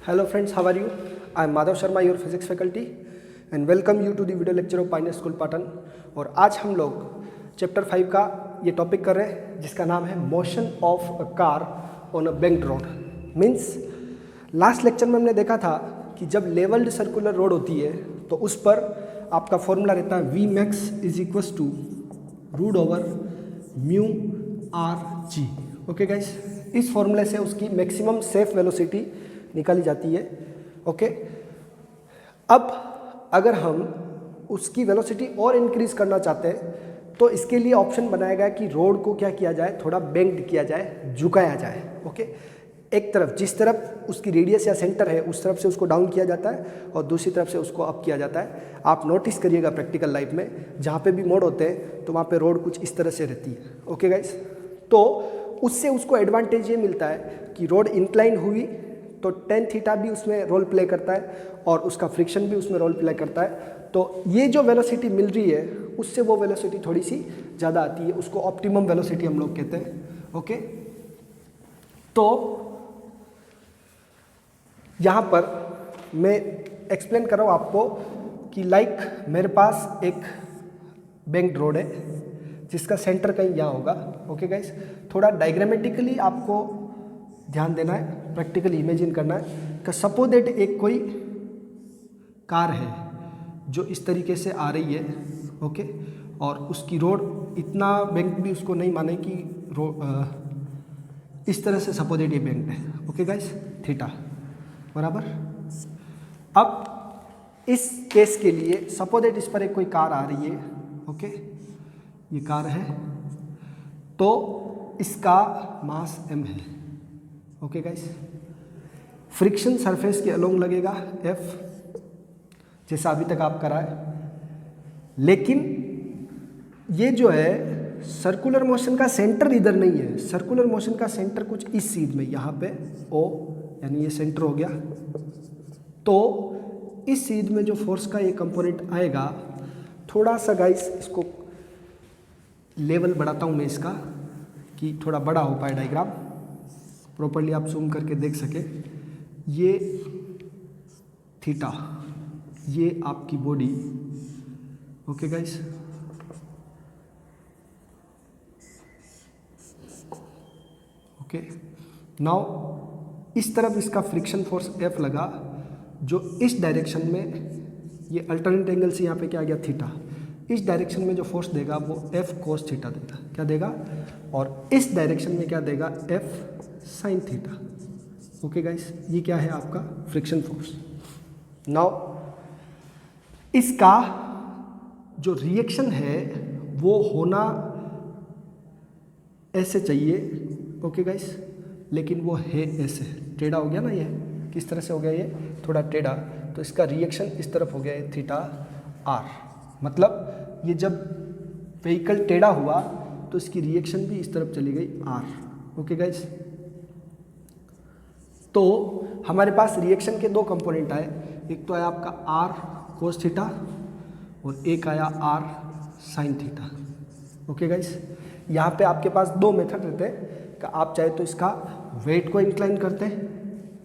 Hello friends, how are you? I am Madhav Sharma, your physics faculty and welcome you to the video lecture of Pioneer School Patan। और आज हम लोग chapter 5 का ये topic कर रहे हैं जिसका नाम है motion of a car on a banked road. Means last lecture में हमने देखा था कि जब लेवल्ड सर्कुलर रोड होती है तो उस पर आपका फॉर्मूला रहता है v max is equals to root over mu r g. Okay guys, इस फॉर्मूले से उसकी मैक्सिमम सेफ वेलोसिटी निकाली जाती है। ओके, अब अगर हम उसकी वेलोसिटी और इंक्रीज करना चाहते हैं तो इसके लिए ऑप्शन बनाया गया कि रोड को क्या किया जाए, थोड़ा बेंक्ड किया जाए, झुकाया जाए। ओके, एक तरफ जिस तरफ उसकी रेडियस या सेंटर है उस तरफ से उसको डाउन किया जाता है और दूसरी तरफ से उसको अप किया जाता है। आप नोटिस करिएगा प्रैक्टिकल लाइफ में जहाँ पे भी मोड होते हैं तो वहाँ पे रोड कुछ इस तरह से रहती है। ओके गाइस, तो उससे उसको एडवांटेज ये मिलता है कि रोड इंक्लाइन हुई तो टेन थीटा भी उसमें रोल प्ले करता है और उसका फ्रिक्शन भी उसमें रोल प्ले करता है। तो ये जो वेलोसिटी मिल रही है उससे वो वेलोसिटी थोड़ी सी ज़्यादा आती है, उसको ऑप्टिमम वेलोसिटी हम लोग कहते हैं। ओके, तो यहाँ पर मैं एक्सप्लेन कर रहा हूँ आपको कि लाइक मेरे पास एक बेंक्ड रोड है जिसका सेंटर कहीं यहाँ होगा। ओके गाइस, थोड़ा डायग्रामेटिकली आपको ध्यान देना है, प्रैक्टिकली इमेजिन करना है कि सपोज दैट एक कोई कार है जो इस तरीके से आ रही है। ओके, और उसकी रोड इतना बेंक्ड भी उसको नहीं माने कि इस तरह से सपोज दैट ये बेंक्ड है। ओके गाइस, थीटा बराबर। अब इस केस के लिए सपोज दैट इस पर एक कोई कार आ रही है। ओके, ये कार है तो इसका मास m है। ओके गाइस, फ्रिक्शन सरफेस के अलोंग लगेगा F, जैसा अभी तक आप कराए। लेकिन ये जो है सर्कुलर मोशन का सेंटर इधर नहीं है, सर्कुलर मोशन का सेंटर कुछ इस सीध में, यहाँ पे O यानी ये सेंटर हो गया। तो इस सीध में जो फोर्स का ये कंपोनेंट आएगा, थोड़ा सा गाइस इसको लेवल बढ़ाता हूँ मैं इसका कि थोड़ा बड़ा हो पाए डायग्राम, प्रॉपर्ली आप जूम करके देख सके। ये थीटा, ये आपकी body. Okay guys, okay, now इस तरफ इसका फ्रिक्शन फोर्स F लगा जो इस डायरेक्शन में, ये अल्टरनेट एंगल से यहाँ पे क्या आ गया थीटा, इस डायरेक्शन में जो फोर्स देगा वो F cos थीटा देगा, क्या देगा, और इस डायरेक्शन में क्या देगा F sin theta. Okay guys, ये क्या है आपका फ्रिक्शन फोर्स। नाउ इसका जो रिएक्शन है वो होना ऐसे चाहिए। ओके गाइस, लेकिन वो है ऐसे, टेढ़ा हो गया ना, ये किस तरह से हो गया, ये थोड़ा टेढ़ा, तो इसका रिएक्शन इस तरफ हो गया है थीटा r। मतलब ये जब व्हीकल टेढ़ा हुआ तो इसकी रिएक्शन भी इस तरफ चली गई r। ओके गाइस, तो हमारे पास रिएक्शन के दो कंपोनेंट आए, एक तो आया आपका r cos थीटा और एक आया r sin theta. Okay guys, यहाँ पे आपके पास दो मेथड रहते हैं कि आप चाहे तो इसका वेट को इंक्लाइन करते हैं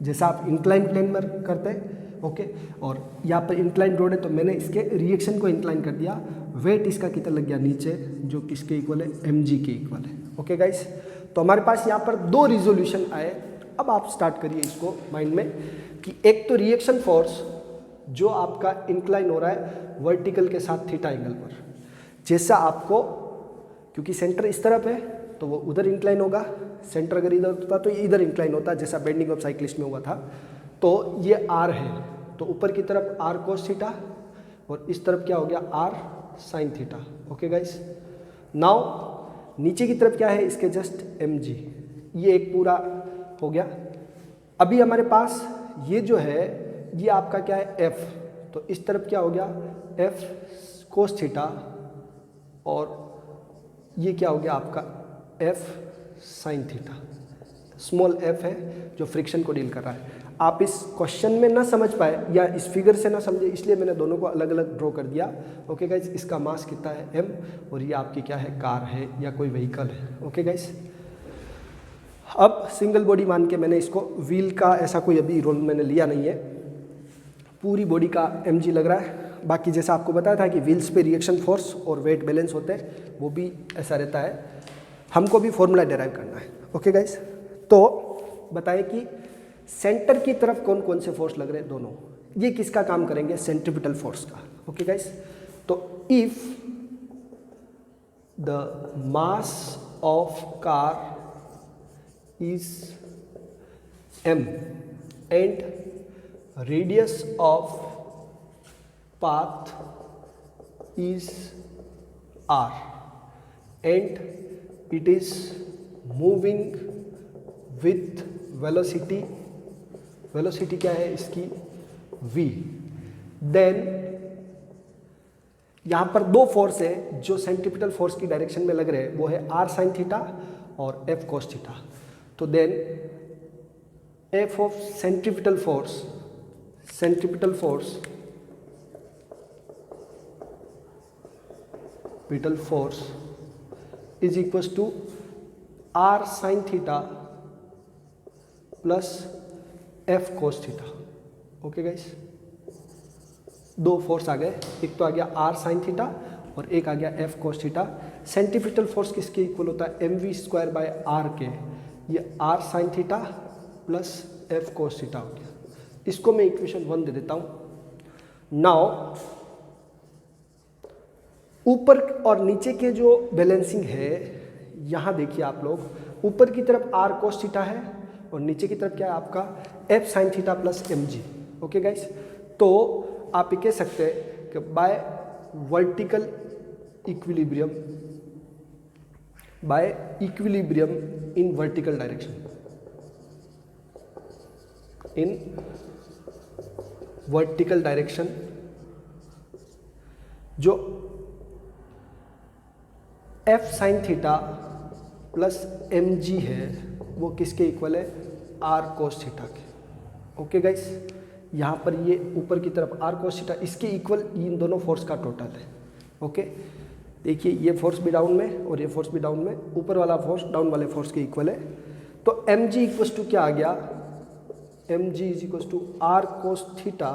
जैसा आप इंक्लाइन प्लेन में करते हैं। ओके, और यहाँ पर इंक्लाइन रोड है तो मैंने इसके रिएक्शन को इंक्लाइन कर दिया, वेट इसका कितना लग गया नीचे, जो किसके इक्वल है, mg के इक्वल है। ओके गाइस, तो हमारे पास यहाँ पर दो रिजोल्यूशन आए। अब आप स्टार्ट करिए इसको माइंड में कि एक तो रिएक्शन फोर्स जो आपका इंक्लाइन हो रहा है वर्टिकल के साथ थीटा एंगल पर, जैसा आपको, क्योंकि सेंटर इस तरफ है तो वो उधर इंक्लाइन होगा, सेंटर अगर इधर होता तो ये इधर इंक्लाइन होता, जैसा बेंडिंग ऑफ साइक्लिस्ट में हुआ था। तो ये r है तो ऊपर की तरफ r cos थीटा और इस तरफ क्या हो गया r sin theta. Okay guys, now नीचे की तरफ क्या है, इसके जस्ट mg, ये एक पूरा हो गया। अभी हमारे पास ये जो है ये आपका क्या है f, तो इस तरफ क्या हो गया f cos थीटा और ये क्या हो गया आपका f sin theta. Small f है जो फ्रिक्शन को डील कर रहा है। आप इस क्वेश्चन में ना समझ पाए या इस फिगर से ना समझे इसलिए मैंने दोनों को अलग अलग ड्रॉ कर दिया। ओके गाइस, इसका मास कितना है m और ये आपकी क्या है कार है या कोई व्हीकल है। ओके गाइस, अब सिंगल बॉडी मान के मैंने इसको, व्हील का ऐसा कोई अभी रोल मैंने लिया नहीं है, पूरी बॉडी का mg लग रहा है। बाकी जैसा आपको बताया था कि व्हील्स पे रिएक्शन फोर्स और वेट बैलेंस होते हैं, वो भी ऐसा रहता है। हमको भी फॉर्मूला डेराइव करना है। ओके गाइस, तो बताएं कि सेंटर की तरफ कौन कौन से फोर्स लग रहे हैं, दोनों। ये किसका काम करेंगे, सेंट्रीपिटल फोर्स का। ओके गाइस, तो if the mass of car is m and radius of path is r and it is moving with velocity, velocity क्या है इसकी, v, then यहाँ पर दो फोर्स है जो सेंट्रीपिटल फोर्स की डायरेक्शन में लग रहे हैं, वो है r sin थीटा और f cos थीटा। तो then f of centripetal force is equals to r sin theta plus f cos theta. Okay guys, दो फोर्स आ गए, एक तो आ गया r sin थीटा और एक आ गया f cos theta. Centripetal force किसके इक्वल होता है, mv² बाय r के, ये r sin theta plus f cos theta हो गया। इसको मैं इक्वेशन 1 दे देता हूं। नाउ ऊपर और नीचे के जो बैलेंसिंग है, यहां देखिए आप लोग, ऊपर की तरफ r cos थीटा है और नीचे की तरफ क्या है आपका f sin theta plus mg। Okay guys, तो आप ये कह सकते हैं कि bye vertical equilibrium, by equilibrium in vertical direction, in vertical direction, जो f sin theta plus mg है वो किसके इक्वल है, r cos थीटा के। ओके गाइस, यहाँ पर ये ऊपर की तरफ r cos थीटा, इसके इक्वल इन दोनों फोर्स का टोटल है। ओके, देखिए ये फोर्स भी डाउन में और ये फोर्स भी डाउन में, ऊपर वाला फोर्स डाउन वाले फोर्स के इक्वल है। तो mg इक्वल्स टू क्या आ गया, mg is equals to r cos theta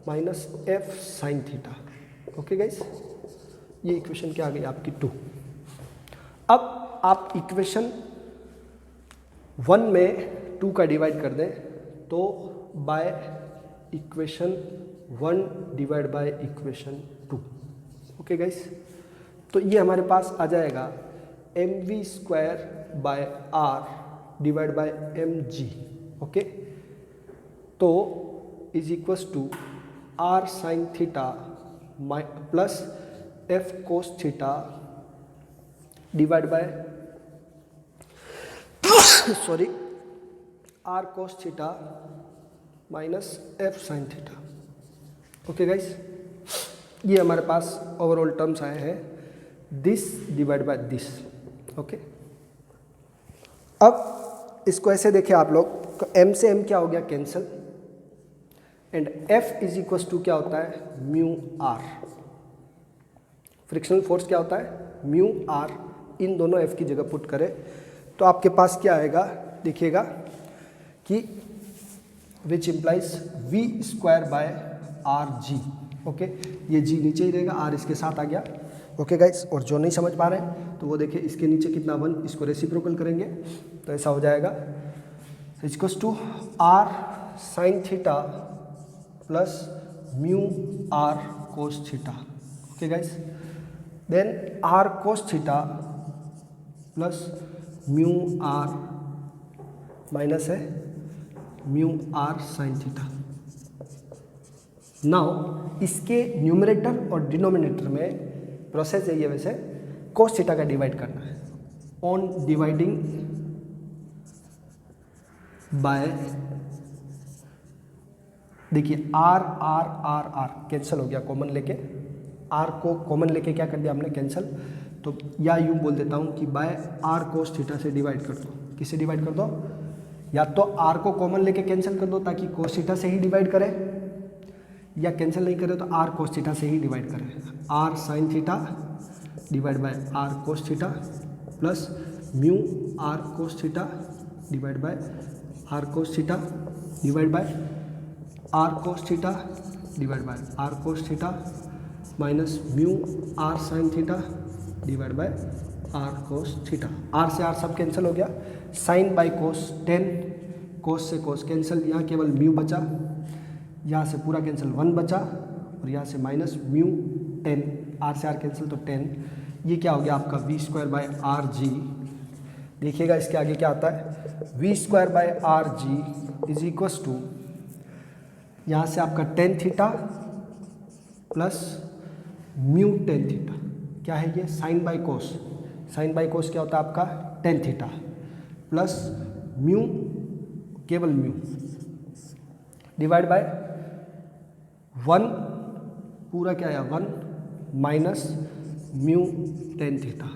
minus f sin theta. Okay guys, ये इक्वेशन क्या आ गई आपकी 2। अब आप इक्वेशन 1 में 2 का डिवाइड कर दें तो by equation 1 divide by equation 2। Okay guys, तो ये हमारे पास आ जाएगा mv² by r divide by mg। Okay, तो is equals to r sin theta plus f cos theta divide by sorry r cos theta minus f sin theta. Okay guys, ये हमारे पास ओवरऑल टर्म्स आए हैं, this divide by this. Okay, अब इसको ऐसे देखें आप लोग, तो m से m क्या हो गया, cancel, end f is equal to क्या होता है, म्यू r। फ्रिक्शनल फोर्स क्या होता है, म्यू r। इन दोनों f की जगह पुट करें तो आपके पास क्या आएगा, देखिएगा कि which implies v² by rg। Okay, ये g नीचे ही रहेगा, r इसके साथ आ गया। ओके गाइस, और जो नहीं समझ पा रहे हैं तो वो देखिए इसके नीचे कितना 1, इसको रेसिप्रोकल करेंगे तो ऐसा हो जाएगा, equals to r sin theta plus mu r cos theta. Okay guys, then r cos theta plus mu r minus है mu r sin theta. Now इसके न्यूमरेटर और डिनोमिनेटर में प्रोसेस यही है, वैसे cos थीटा का डिवाइड करना है ऑन डिवाइडिंग बाय, देखिए r r r r cancel हो गया, कॉमन लेके r को कॉमन लेके क्या कर दिया हमने, कैंसिल। तो या यूँ बोल देता हूँ कि बाय r cos थीटा से डिवाइड कर दो। किससे डिवाइड कर दो, या तो r को कॉमन लेके कैंसिल कर दो ताकि cos थीटा से ही डिवाइड करें, या कैंसिल नहीं करें तो r cos थीटा से ही डिवाइड करें। r sin theta divide by r cos theta plus mu r cos theta divide by r cos theta divide by r cos theta divide by r cos theta minus mu r sine theta divide by r cos theta. R से r सब cancel हो गया, sign by कोस 10, कोस से cos cancel, यहाँ केवल mu बचा, यहाँ से पूरा कैंसिल 1 बचा और यहाँ से माइनस म्यू 10, आर से आर कैंसिल तो 10, ये क्या हो गया आपका v square by are g. देखिएगा इसके आगे क्या आता है, v square by are g is equals to, यहाँ से आपका tan theta plus mu tan theta, क्या है ये sine by cos, sine by cos क्या होता है आपका टेन थीटा प्लस म्यू, केवल म्यू डिवाइड बाय 1, पूरा क्या है 1 minus mu tan theta.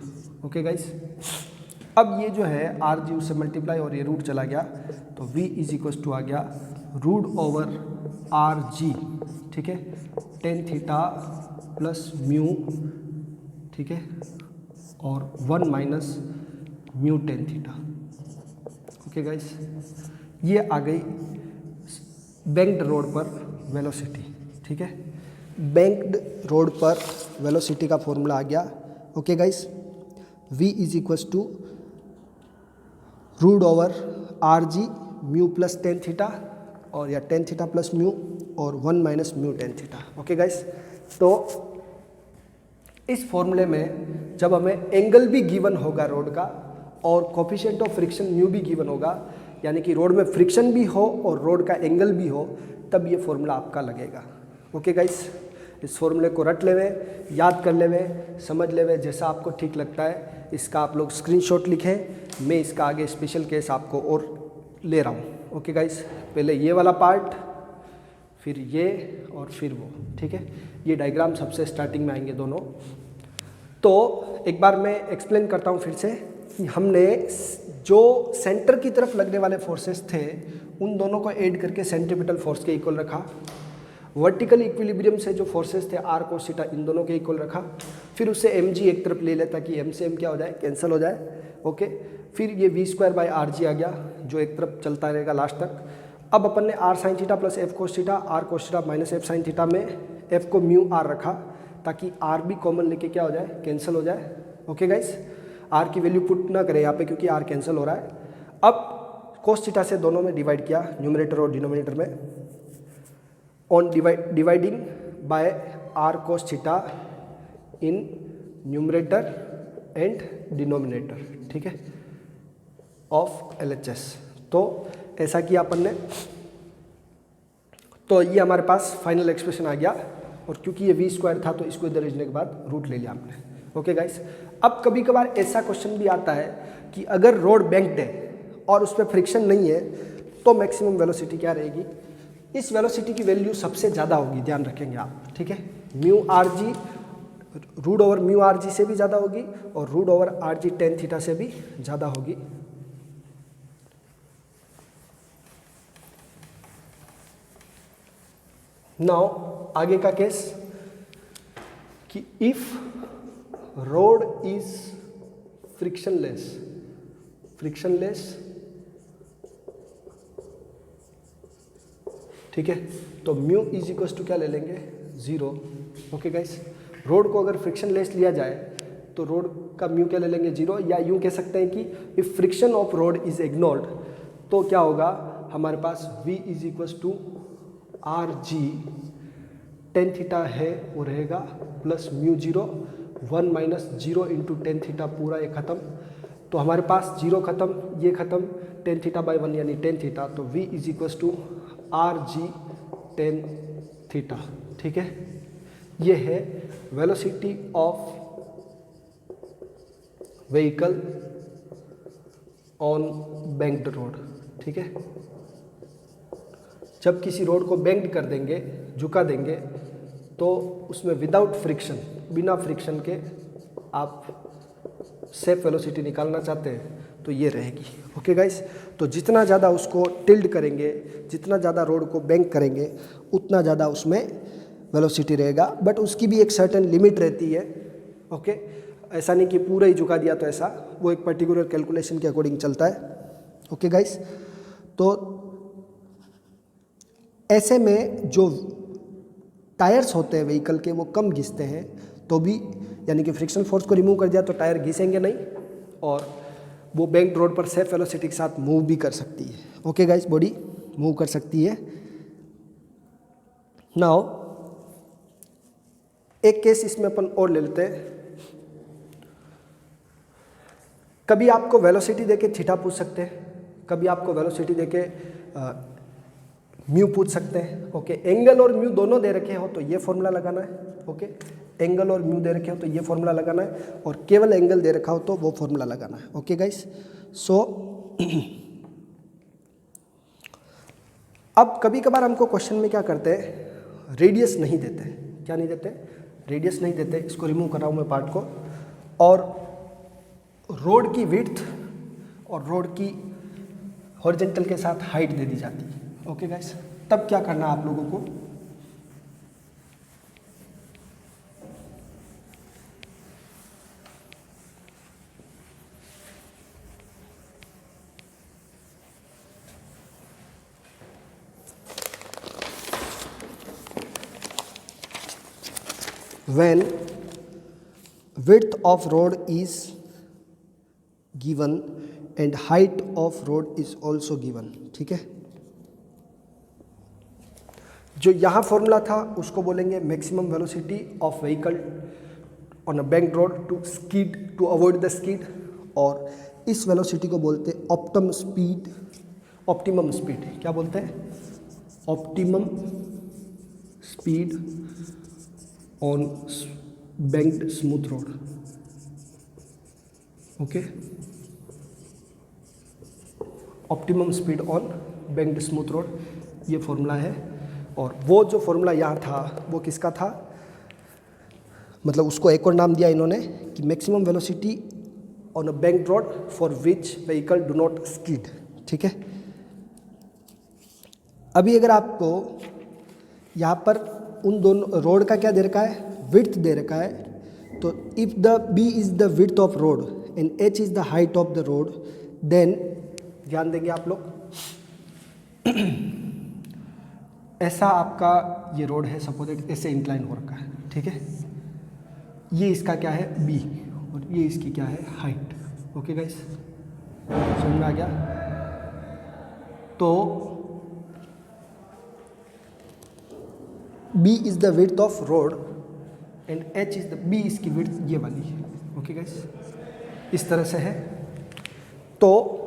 Okay guys, अब ये जो है आर जी उससे मल्टीप्लाई और ये रूट चला गया तो v इज इक्वल टू आ गया रूट ओवर आर जी, ठीक है, टेन थीटा प्लस म्यू, ठीक है, और 1 minus mu tan theta. Okay guys, ये आ गई बैंक्ड रोड पर वेलोसिटी, ठीक है, बैंक्ड रोड पर वेलोसिटी का फॉर्मूला आ गया। Okay guys, v is equals to root over r g mu plus tan theta और या टेन थीटा प्लस म्यू और 1 minus mu tan theta. Okay guys, तो इस फॉर्मूले में जब हमें एंगल भी गिवन होगा रोड का और कोफिशिएंट ऑफ फ्रिक्शन म्यू भी गिवन होगा, यानी कि रोड में फ्रिक्शन भी हो और रोड का एंगल भी हो, तब ये फॉर्मूला आपका लगेगा। ओके गाइस, इस फॉर्मूले को रट लेवे, याद कर लेवे, समझ लेवे, जैसा आपको ठीक लगता है। इसका आप लोग स्क्रीनशॉट लिखें, मैं इसका आगे स्पेशल केस आपको और ले रहा हूँ। ओके गाइस, पहले ये वाला पार्ट, फिर ये और फिर वो, ठीक है, ये डायग्राम सबसे स्टार्टिंग में आएंगे दोनों। तो एक बार मैं एक्सप्लेन करता हूँ फिर से कि हमने जो सेंटर की तरफ लगने वाले फोर्सेस थे उन दोनों को ऐड करके सेंट्रीपिटल फोर्स के इक्वल रखा। वर्टिकल इक्विलिब्रियम से जो फोर्सेस थे आर कोस थीटा, इन दोनों के इक्वल रखा। फिर उससे एम जी एक तरफ ले लेता कि एम से एम क्या हो जाए, कैंसिल हो जाए। ओके, फिर ये V square by are G आ गया जो एक तरफ चलता रहेगा लास्ट तक। अब अपन ने r sine theta plus f cos theta, r cos theta minus f sine theta में एफ को म्यू आर रखा ताकि आर भी कॉमन लेके क्या हो जाए, कैंसिल हो जाए। ओके गाइस, आर की वैल्यू पुट ना करें यहाँ पे क्योंकि आर कैंसिल हो रहा है। अब कोस थीटा से दोनों में डिवाइड किया, न्यूमरेटर और डिनोमिनेटर में, on dividing by r cos theta in numerator and denominator, ठीक है, ऑफ LHS। तो ऐसा किया अपन ने, तो ये हमारे पास फाइनल एक्सप्रेशन आ गया। और क्योंकि ये वी स्क्वायर था तो इसको इधर भेजने के बाद रूट ले लिया हमने। ओके गाइस, अब कभी कभार ऐसा क्वेश्चन भी आता है कि अगर रोड बैंक्ड है और उस पर फ्रिक्शन नहीं है तो मैक्सिमम वेलोसिटी क्या रहेगी। इस वेलोसिटी की वैल्यू सबसे ज़्यादा होगी, ध्यान रखेंगे आप, ठीक है, mu r g root over mu r g से भी ज़्यादा होगी और root over r g tan theta से भी ज़्यादा होगी। नाउ आगे का केस कि इफ रोड इज फ्रिक्शनलेस, ठीक है, तो म्यू इज इक्वल्स टू क्या ले लेंगे, 0। ओके गाइस, रोड को अगर फ्रिक्शनलेस लिया जाए तो रोड का म्यू क्या ले लेंगे, 0, या यूँ कह सकते हैं कि if friction of road is ignored तो क्या होगा हमारे पास v is equals to r g tan theta है वो रहेगा plus mu 0, 1 minus 0 into tan theta, पूरा ये खत्म। तो हमारे पास 0 खत्म, ये खत्म, टेन थीटा बाई 1 यानी टेन थीटा, तो v is equals to r g tan theta, ठीक है। ये है velocity of vehicle on banked road, ठीक है। जब किसी रोड को बैंक्ड कर देंगे, झुका देंगे, तो उसमें विदाउट फ्रिक्शन, बिना फ्रिक्शन के आप सेफ वेलोसिटी निकालना चाहते हैं तो ये रहेगी। ओके गाइस, तो जितना ज़्यादा उसको टिल्ड करेंगे, जितना ज़्यादा रोड को बैंक करेंगे, उतना ज़्यादा उसमें वेलोसिटी रहेगा, बट उसकी भी एक सर्टेन लिमिट रहती है। ओके, ऐसा नहीं कि पूरा ही झुका दिया तो ऐसा, वो एक पर्टिकुलर कैलकुलेशन के अकॉर्डिंग चलता है। ओके गाइस, तो ऐसे में जो टायर्स होते हैं व्हीकल के वो कम घिसते हैं, तो भी यानी कि फ्रिक्शन फोर्स को रिमूव कर दिया तो टायर घिसेंगे नहीं और वो बैंक रोड पर सेफ वेलोसिटी के साथ मूव भी कर सकती है। ओके गाइस, बॉडी मूव कर सकती है। नाउ एक केस इसमें अपन और ले लेते हैं। कभी आपको वेलोसिटी देके थीटा पूछ सकते हैं, कभी आपको वेलोसिटी देके म्यू पूछ सकते हैं। ओके, एंगल और म्यू दोनों दे रखे हो तो ये फॉर्मूला लगाना है। ओके, एंगल और म्यू दे रखे हो तो ये फॉर्मूला लगाना है, और केवल एंगल दे रखा हो तो वो फॉर्मूला लगाना है। ओके गाइस, सो अब कभी कभार हमको क्वेश्चन में क्या करते हैं, रेडियस नहीं देते। क्या नहीं देते? रेडियस नहीं देते। इसको रिमूव कर रहा हूँ मैं पार्ट को, और रोड की विड्थ और रोड की हॉरिजॉन्टल के साथ हाइट दे दी जाती है। ओके गाइस, तब क्या करना है आप लोगों को, when width of road is given and height of road is also given। ठीक है, जो यहाँ फॉर्मूला था उसको बोलेंगे maximum velocity of vehicle on a bank road to skid, to avoid the skid, और इस वेलोसिटी को बोलते हैं ऑप्टिमम स्पीड। ऑप्टिमम स्पीड क्या बोलते हैं? Optimum speed on banked smooth road. Okay, optimum speed on banked smooth road, ये formula है। और वो जो फॉर्मूला यहाँ था वो किसका था, मतलब उसको एक और नाम दिया इन्होंने कि maximum velocity on a banked road for which vehicle do not स्कीड। ठीक है, अभी अगर आपको यहाँ पर उन दोनों रोड का क्या दे रखा है, विड्थ दे रखा है, तो if the b is the width of road and h is the height of the road, then ध्यान देंगे आप लोग, ऐसा आपका ये रोड है, सपोज ऐसे इंक्लाइन हो रखा है। ठीक है, ये इसका क्या है, बी, और ये इसकी क्या है, हाइट। ओके गाइस, समझ में आ गया? तो b is the width of road and h is the, b इसकी विड्थ ये वाली है। ओके गाइस, इस तरह से है। तो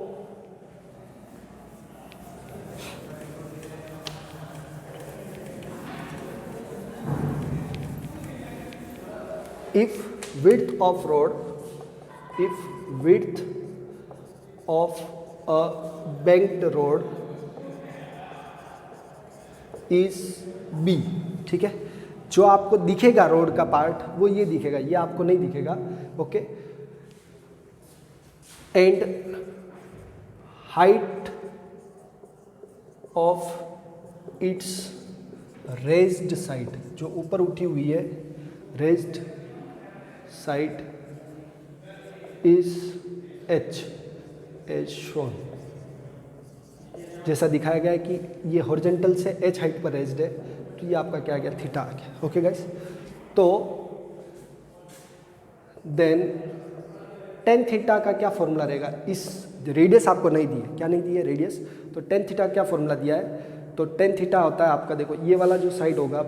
if width of road, if width of a banked road is B, ठीक है, जो आपको दिखेगा रोड का पार्ट वो ये दिखेगा, ये आपको नहीं दिखेगा। Okay, and height of its raised side, जो ऊपर उठी हुई है raised side is h as shown, जैसा दिखाया गया है कि ये हॉरिजॉन्टल से एच हाइट पर रेज्ड है, तो ये आपका क्या आ गया, थीटा आ गया। ओके गाइस, तो देन टेन थीटा का क्या फॉर्मूला रहेगा, इस रेडियस आपको नहीं दी है, क्या नहीं दी है रेडियस, तो टेन थीटा क्या फॉर्मूला दिया है, तो टेन थीटा होता है आपका, देखो ये वाला जो साइड होगा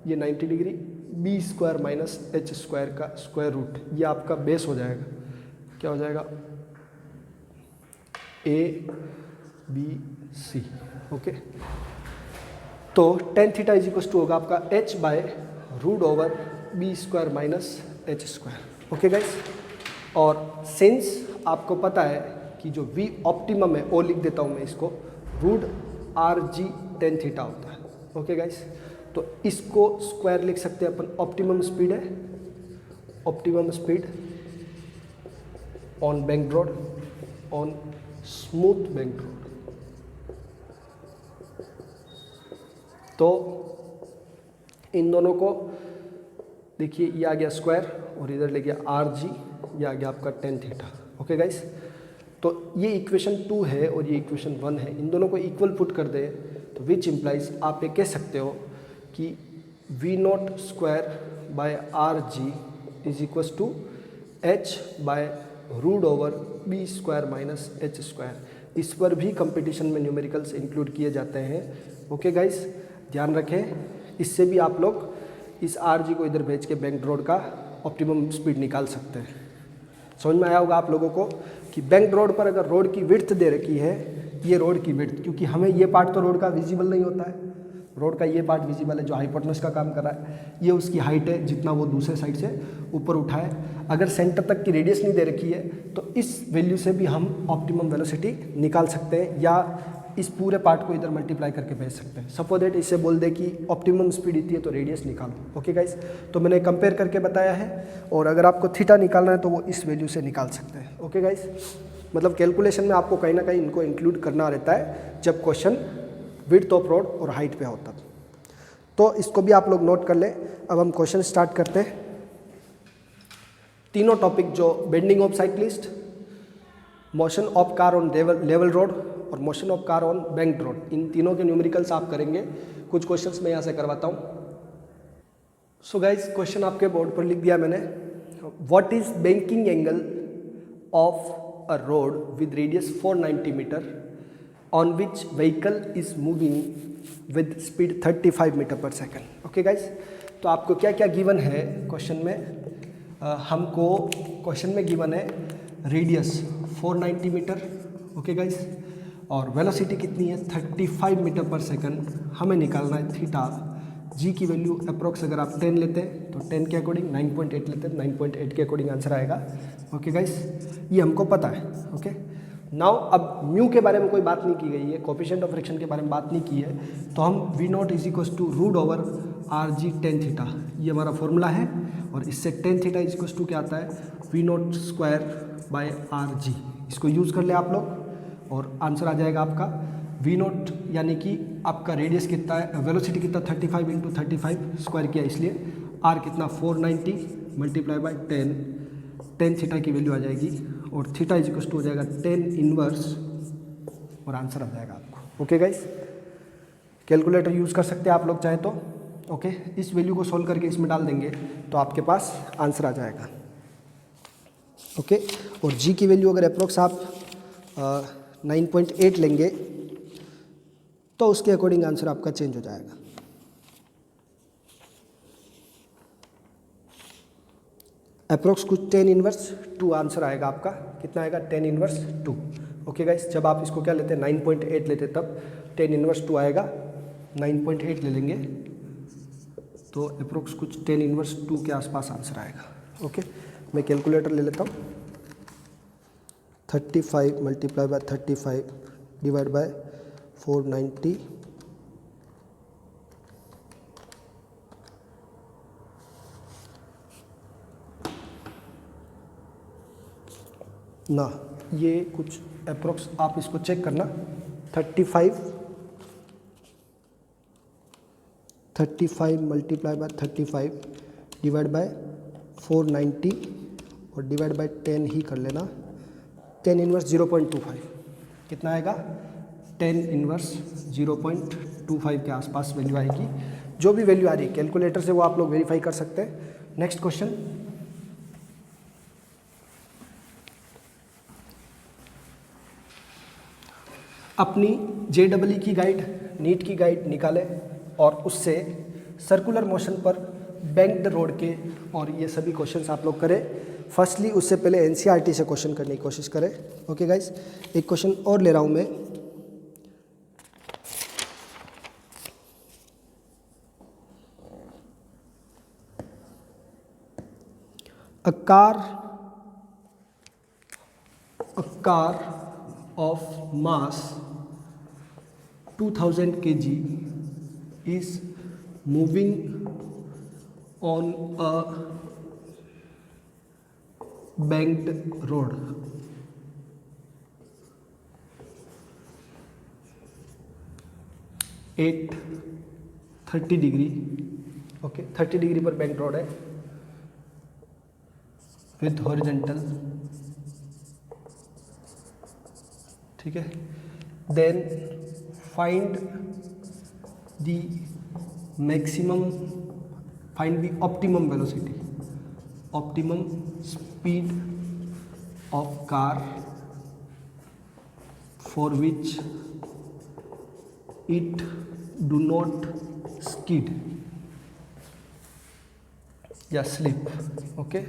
ये 90 degree, b square minus h square का स्क्वायर रूट, ये आपका बेस हो जाएगा, क्या हो जाएगा, ए बी सी। ओके, तो tan theta is equal to होगा आपका h by root over b square minus h square. Okay guys, और सिंस आपको पता है कि जो वी ऑप्टिमम है वो लिख देता हूँ मैं इसको, root r g tan theta होता है। ओके गाइस, तो इसको स्क्वायर लिख सकते हैं अपन, ऑप्टिमम स्पीड है, optimum speed on bank road, on smooth bank road. तो इन दोनों को देखिए, ये आ गया स्क्वायर और इधर ले गया आर जी, ये आ गया आपका टेन थीटा। ओके गाइस, तो ये इक्वेशन 2 है और ये इक्वेशन 1 है, इन दोनों को इक्वल पुट कर दे तो विच इम्प्लाइज आप ये कह सकते हो कि V0 square by are g is equals to h by root over b square minus h square. इस पर भी कंपटीशन में न्यूमेरिकल्स इंक्लूड किए जाते हैं। ओके गाइस, ध्यान रखें, इससे भी आप लोग इस आर जी को इधर भेज के बैंक रोड का ऑप्टिमम स्पीड निकाल सकते हैं। समझ में आया होगा आप लोगों को कि बैंक रोड पर अगर रोड की विड्थ दे रखी है, ये रोड की विड्थ, क्योंकि हमें ये पार्ट तो रोड का विजिबल नहीं होता है, रोड का ये पार्ट विजिबल है जो हाइपोटेनस का काम कर रहा है, ये उसकी हाइट है जितना वो दूसरे साइड से ऊपर उठाए। अगर सेंटर तक की रेडियस नहीं दे रखी है तो इस वैल्यू से भी हम ऑप्टिमम वेलोसिटी निकाल सकते हैं, या इस पूरे पार्ट को इधर मल्टीप्लाई करके भेज सकते हैं। सपोज दैट इससे बोल दे कि ऑप्टिमम स्पीड इतनी है तो रेडियस निकालो। ओके गाइस, तो मैंने कंपेयर करके बताया है, और अगर आपको थीटा निकालना है तो वो इस वैल्यू से निकाल सकते हैं। ओके गाइस, मतलब कैलकुलेशन में आपको कहीं ना कहीं इनको इंक्लूड करना रहता है जब क्वेश्चन विड्थ ऑफ रोड और हाइट पे होता, तो इसको भी आप लोग नोट कर लें। अब हम क्वेश्चन स्टार्ट करते हैं। तीनों टॉपिक जो bending of cyclist, motion of car on level road और motion of car on banked road, इन तीनों के न्यूमेरिकल्स आप करेंगे। कुछ क्वेश्चंस मैं यहाँ से करवाता हूँ। सो गाइज, क्वेश्चन आपके बोर्ड पर लिख दिया मैंने। What is banking angle of a road with radius 490 metre on which vehicle is moving with speed 35 metre पर सेकेंड। ओके गाइज, तो आपको क्या क्या गिवन है क्वेश्चन में? हमको क्वेश्चन में गिवन है रेडियस 490 मीटर, ओके गाइज, और वेलोसिटी कितनी है 35 मीटर पर सेकंड। हमें निकालना है थीटा। जी की वैल्यू अप्रोक्स अगर आप 10 लेते हैं तो 10 के अकॉर्डिंग, 9.8 लेते हैं 9.8 के अकॉर्डिंग आंसर आएगा। ओके गाइज, ये हमको पता है। ओके नाउ, अब म्यू के बारे में कोई बात नहीं की गई है, कोफिशिएंट ऑफ फ्रिक्शन के बारे में बात नहीं की है, तो हम V0 is equals to root over r g tan theta, ये हमारा फॉर्मूला है। और इससे tan theta is equals to क्या आता है V0 square by R G. इसको यूज़ कर ले आप लोग और आंसर आ जाएगा आपका V0, यानी कि आपका रेडियस कितना है, वेलोसिटी कितना 35 इंटू 35 स्क्वायर किया, इसलिए आर कितना 490 मल्टीप्लाई बाय 10 थीटा की वैल्यू आ जाएगी, और थीटा इज इक्वस टू हो जाएगा 10 इनवर्स, और आंसर आ जाएगा आपको। ओके गाइस, कैलकुलेटर यूज़ कर सकते हैं आप लोग चाहे तो। ओके, इस वैल्यू को सोल्व करके इसमें डाल देंगे तो आपके पास आंसर आ जाएगा। ओके, और जी की वैल्यू अगर अप्रोक्स आप 9.8 लेंगे तो उसके अकॉर्डिंग आंसर आपका चेंज हो जाएगा। अप्रोक्स कुछ 10 इनवर्स 2 आंसर आएगा आपका। कितना आएगा 10 इनवर्स 2। ओके गाइस, जब आप इसको क्या लेते हैं 9.8 लेते तब 10 इनवर्स 2 आएगा। 9.8 ले लेंगे तो अप्रोक्स कुछ 10 इनवर्स 2 के आसपास आंसर आएगा। ओके, मैं कैलकुलेटर ले लेता हूँ। 35 मल्टीप्लाई बाय 35 डिवाइड बाय 490 ना, ये कुछ अप्रोक्स आप इसको चेक करना। 35 मल्टीप्लाई बाय 35 डिवाइड बाय 490 और डिवाइड बाय 10 ही कर लेना। 10 इनवर्स 0.25 कितना आएगा 10 इनवर्स 0.25 के आसपास वैल्यू आएगी। जो भी वैल्यू आ रही है कैलकुलेटर से वो आप लोग वेरीफाई कर सकते हैं। नेक्स्ट क्वेश्चन, अपनी JEE की गाइड, नीट की गाइड निकालें और उससे सर्कुलर मोशन पर बैंक्ड रोड के और ये सभी क्वेश्चंस आप लोग करें। फर्स्टली उससे पहले NCERT से क्वेश्चन करने की कोशिश करें। ओके गाइस, एक क्वेश्चन और ले रहा हूँ मैं। A car of mass 2000 kg is moving on a banked road. At 30 degree, okay 30 degree पर बैंक रोड है विथ हॉरिजेंटल ठीक है। Then find the maximum, find the optimum velocity, optimum speed of car for which it do not skid या slip. Okay,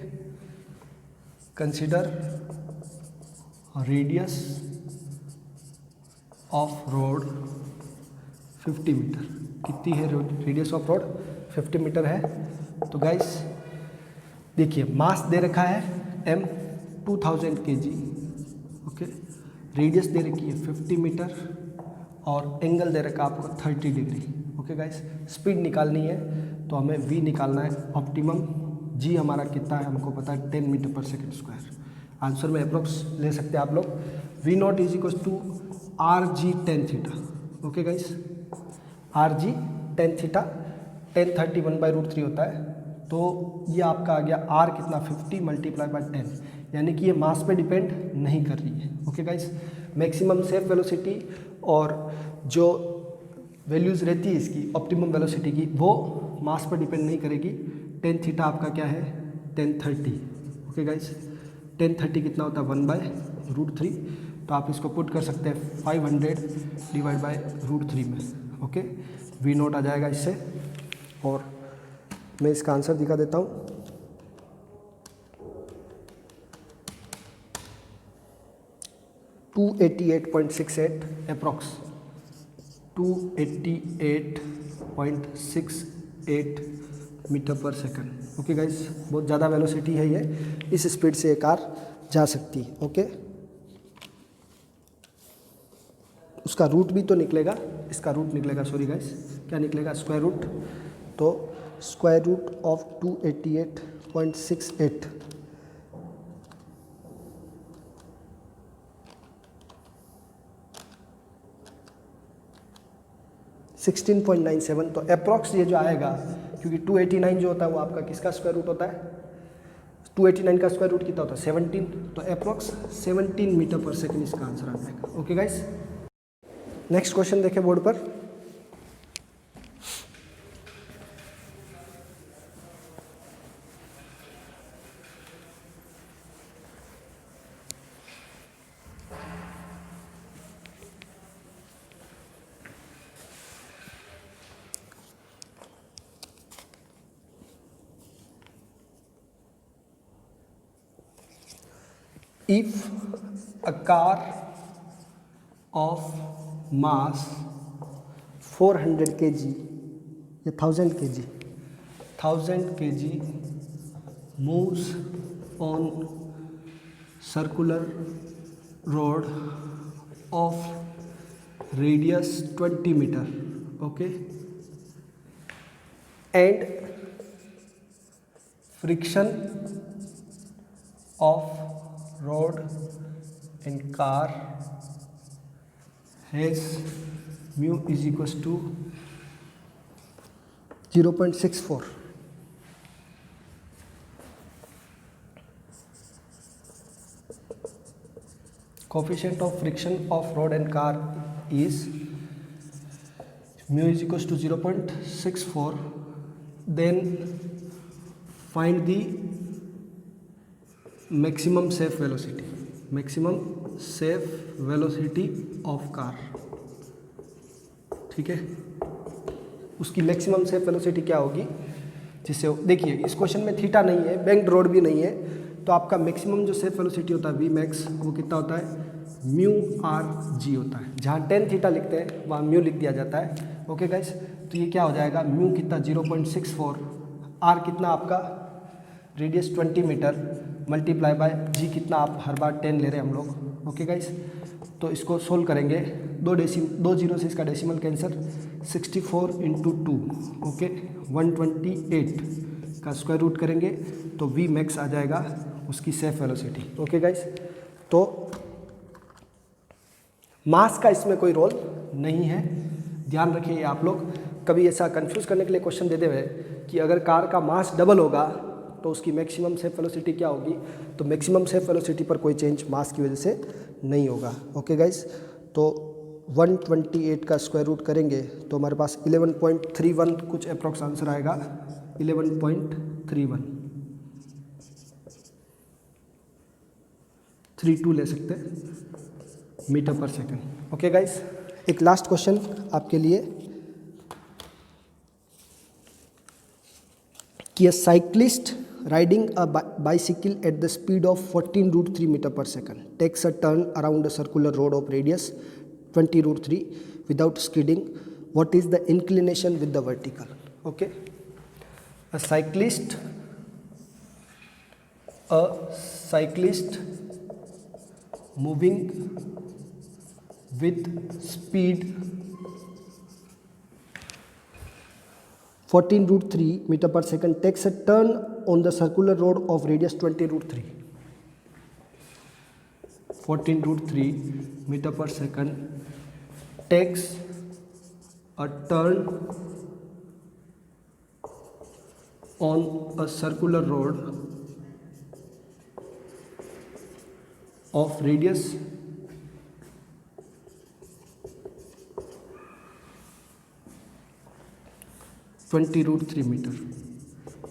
consider radius of road 50 metre. कितनी है radius of road? 50 metre है। तो guys देखिए, मास दे रखा है m 2000 kg, ओके, रेडियस दे रखी है 50 मीटर और एंगल दे रखा है आपको 30 डिग्री। ओके गाइस, स्पीड निकालनी है तो हमें v निकालना है ऑप्टिमम। g हमारा कितना है हमको पता है, 10 मीटर पर सेकेंड स्क्वायर। आंसर में अप्रोक्स ले सकते हैं आप लोग। v naught is equal to r g tan theta. Okay guys, r g tan theta, 1030 1/√3 होता है। तो ये आपका आ गया r कितना, 50 मल्टीप्लाई बाय 10, यानी कि ये मास पे डिपेंड नहीं कर रही है। Okay guys, maximum safe velocity और जो वैल्यूज़ रहती है इसकी ऑप्टिमम वेलोसिटी की, वो मास पर डिपेंड नहीं करेगी। 10 थीटा आपका क्या है, 1030। ओके गाइस, 1030 कितना होता है, 1/√3। तो आप इसको पुट कर सकते हैं 500 डिवाइड बाय √3 में। ओके, v नोट आ जाएगा इससे, और मैं इसका आंसर दिखा देता हूँ। $288.68 अप्रॉक्स, 288.68 मीटर पर सेकंड। ओके गाइस, बहुत ज़्यादा वेलोसिटी है ये, इस स्पीड से ये कार जा सकती है। ओके, उसका रूट भी तो निकलेगा, इसका रूट निकलेगा, सॉरी गाइस, क्या निकलेगा, स्क्वायर रूट। तो स्क्वायर रूट ऑफ 288.68 16.97। तो अप्रॉक्स ये जो आएगा, क्योंकि 289 जो होता है वो आपका किसका स्क्वायर रूट होता है, 289 का स्क्वायर रूट कितना होता है, 17। तो अप्रॉक्स 17 मीटर पर सेकेंड इसका आंसर आ जाएगा। ओके गाइस, नेक्स्ट क्वेश्चन देखें बोर्ड पर। If a car of mass 400 kg या 1000 kg moves on circular road of radius 20 meter, okay, and friction of road and car has mu is equals to 0.64. Coefficient of friction of road and car is mu is equals to 0.64. Then find the maximum safe velocity, maximum safe velocity of car। ठीक है, उसकी maximum safe velocity क्या होगी, जिससे देखिए इस question में theta नहीं है, बैंक्ड रोड भी नहीं है, तो आपका मैक्सिमम जो सेफ वेलोसिटी होता है वी मैक्स, वो कितना होता है, म्यू आर जी होता है। जहाँ 10 थीटा लिखते हैं वहाँ म्यू लिख दिया जाता है। ओके गाइस, तो ये क्या हो जाएगा, म्यू कितना 0.64, आर कितना आपका रेडियस 20 मीटर मल्टीप्लाई बाय जी कितना, आप हर बार 10 ले रहे हैं हम लोग। ओके गाइस, तो इसको सोल्व करेंगे, दो जीरो से इसका डेसिमल कैंसर, 64 इंटू 2, ओके, 128 का स्क्वायर रूट करेंगे तो वी मैक्स आ जाएगा उसकी सेफ वेलोसिटी। ओके गाइस, तो मास का इसमें कोई रोल नहीं है, ध्यान रखिए आप लोग। कभी ऐसा कंफ्यूज करने के लिए क्वेश्चन देते हुए कि अगर कार का मास डबल होगा तो उसकी मैक्सिमम सेफ वेलोसिटी क्या होगी, तो मैक्सिमम सेफ वेलोसिटी पर कोई चेंज मास की वजह से नहीं होगा। ओके गाइस, तो 128 का स्क्वायर रूट करेंगे तो हमारे पास 11.31 कुछ अप्रॉक्स आंसर आएगा, 11.31, 32 ले सकते हैं मीटर पर सेकंड। ओके गाइस, एक लास्ट क्वेश्चन आपके लिए कि अ cyclist riding a bicycle at the speed of 14√3 meter per second takes a turn around a circular road of radius 20√3 without skidding. What is the inclination with the vertical? Okay, a cyclist moving with speed 14√3 meter per second takes a turn on the circular road of radius 20√3. 14√3 meter per second takes a turn on a circular road of radius 20√3 meter.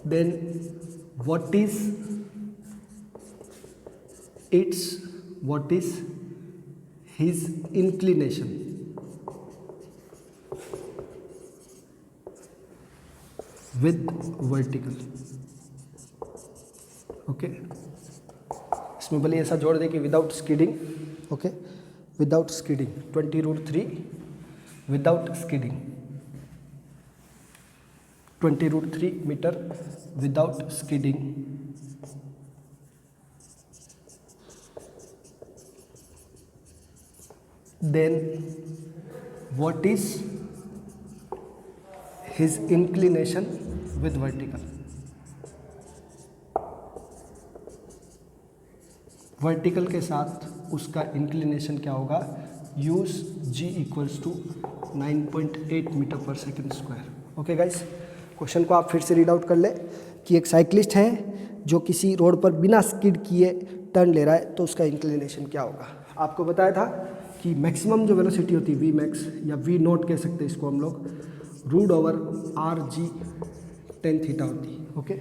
Then what is his inclination with vertical? Okay, इसमें भले ऐसा जोड़ दे कि without skidding. Okay, without skidding 20√3 without skidding 20√3 metre without skidding. Then what is his inclination with vertical? Vertical के साथ उसका inclination क्या होगा? Use g equals to 9.8 metre पर second square. Okay guys, question को आप फिर से रीड आउट कर ले कि एक साइक्लिस्ट है जो किसी रोड पर बिना स्किड किए टर्न ले रहा है तो उसका इंक्लिनेशन क्या होगा। आपको बताया था कि मैक्सिमम जो वेलोसिटी होती है वी मैक्स या वी नोट कह सकते हैं इसको हम लोग, √r/g tan थीटा होती है। ओके,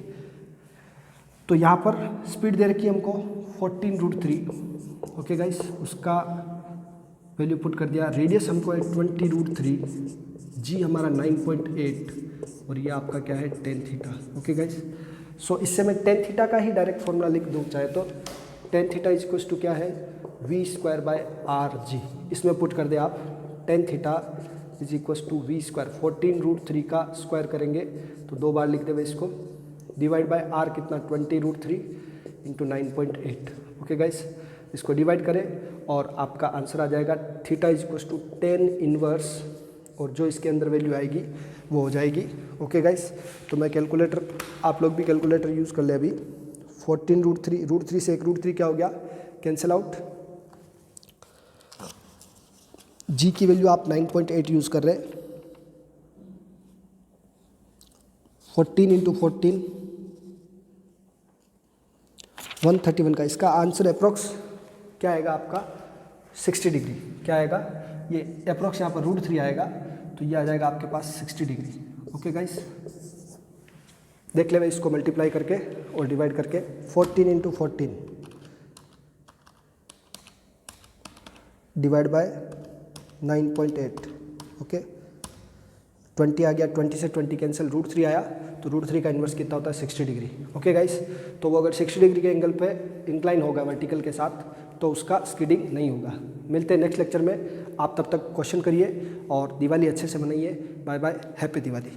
तो यहाँ पर स्पीड दे रखी है हमको 14√3। ओके गाइस, उसका वैल्यू पुट कर दिया। रेडियस हमको है 20√3, जी हमारा 9.8 और ये आपका क्या है tan थीटा। ओके गाइस, सो इससे मैं tan थीटा का ही डायरेक्ट फॉर्मूला लिख दूँ चाहे तो। tan theta is equals to क्या है v²/rg। इसमें पुट कर दे आप tan theta is equals to v²। 14√3 का स्क्वायर करेंगे तो 2 बार लिख देवे इसको, डिवाइड बाय r कितना 20√3 इंटू 9.8। ओके गाइस, इसको डिवाइड करें और आपका आंसर आ जाएगा theta is equals to tan inverse, और जो इसके अंदर वैल्यू आएगी वो हो जाएगी। ओके गाइस, तो मैं कैलकुलेटर, आप लोग भी कैलकुलेटर यूज़ कर ले अभी। 14√3, √3 से एक √3 क्या हो गया, कैंसिल आउट। जी की वैल्यू आप 9.8 यूज़ कर रहे, 14 इंटू 14 131 का इसका आंसर अप्रोक्स क्या आएगा आपका 60 डिग्री। क्या आएगा, ये अप्रोक्स यहाँ पर √3 आएगा तो ये आ जाएगा आपके पास 60 डिग्री। ओके गाइस, देख ले इसको मल्टीप्लाई करके और डिवाइड करके। 14 इंटू 14 डिवाइड बाय 9.8। ओके, 20 आ गया, 20 से 20 कैंसिल, √3 आया तो √3 का इन्वर्स कितना होता है 60 डिग्री। ओके गाइस, तो वो अगर 60 डिग्री के एंगल पे इंक्लाइन होगा वर्टिकल के साथ तो उसका स्किडिंग नहीं होगा। मिलते हैं नेक्स्ट लेक्चर में, आप तब तक क्वेश्चन करिए और दिवाली अच्छे से मनाइए। Bye bye, happy Diwali.